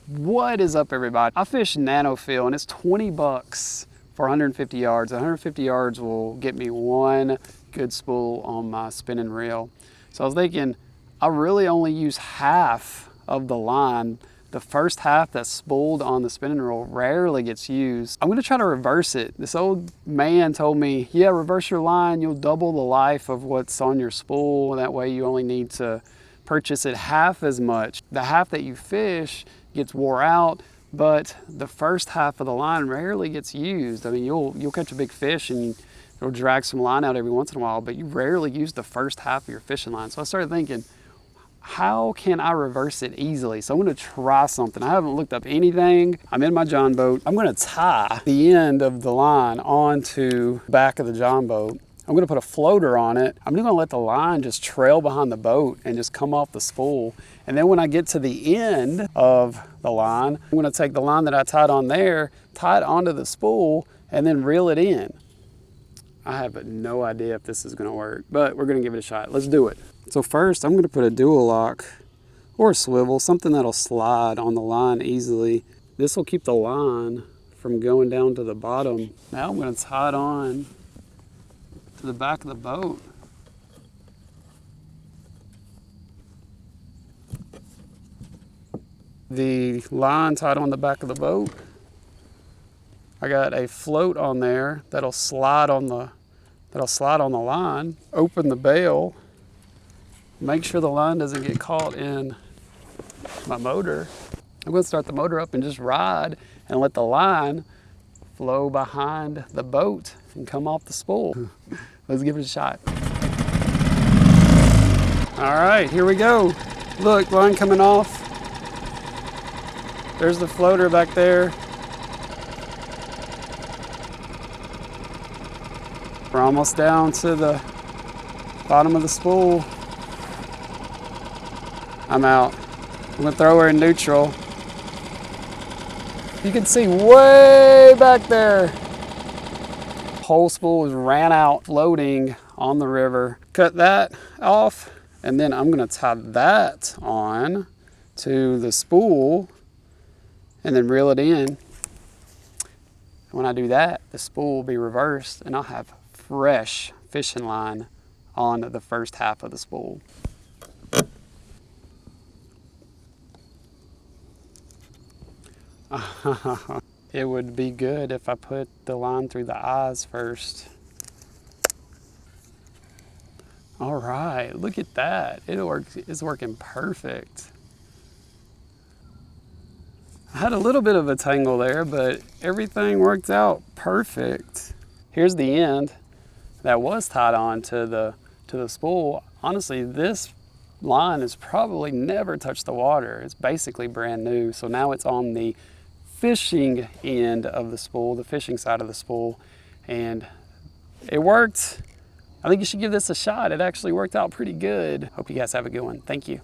What is up, everybody? I fish Nanofill and it's 20 bucks for 150 yards. 150 yards will get me one good spool on my spinning reel. So I was thinking, I really only use half of the line. The first half that's spooled on the spinning reel rarely gets used. I'm gonna try to reverse it. This old man told me, yeah, reverse your line, you'll double the life of what's on your spool. That way you only need to purchase it half as much. The half that you fish gets wore out, but the first half of the line rarely gets used. I mean, you'll catch a big fish and you'll drag some line out every once in a while, but you rarely use the first half of your fishing line. So I started thinking, how can I reverse it easily? So I'm gonna try something. I haven't looked up anything. I'm in my John boat. I'm gonna tie the end of the line onto the back of the John boat. I'm gonna put a floater on it. I'm gonna let the line just trail behind the boat and just come off the spool. And then when I get to the end of the line, I'm gonna take the line that I tied on there, tie it onto the spool, and then reel it in. I have no idea if this is gonna work, but we're gonna give it a shot. Let's do it. So first, I'm gonna put a dual lock or a swivel, something that'll slide on the line easily. This will keep the line from going down to the bottom. Now I'm gonna tie it on to the back of the boat. The line tied on the back of the boat. I got a float on there that'll slide on the line. Open the bail. Make sure the line doesn't get caught in my motor. I'm gonna start the motor up and just ride and let the line flow behind the boat and come off the spool. Let's give it a shot. All right, here we go. Look, line coming off. There's the floater back there. We're almost down to the bottom of the spool. I'm out. I'm gonna throw her in neutral. You can see way back there. Whole spool is ran out floating on the river. Cut that off, and then I'm gonna tie that on to the spool and then reel it in. When I do that, the spool will be reversed and I'll have fresh fishing line on the first half of the spool. It would be good if I put the line through the eyes first. All right, look at that. It's working perfect. I had a little bit of a tangle there, but everything worked out perfect. Here's the end that was tied on to the spool. Honestly, this line has probably never touched the water. It's basically brand new. So now it's on the fishing end of the spool, the fishing side of the spool, and it worked. I think you should give this a shot. It actually worked out pretty good. Hope you guys have a good one. Thank you.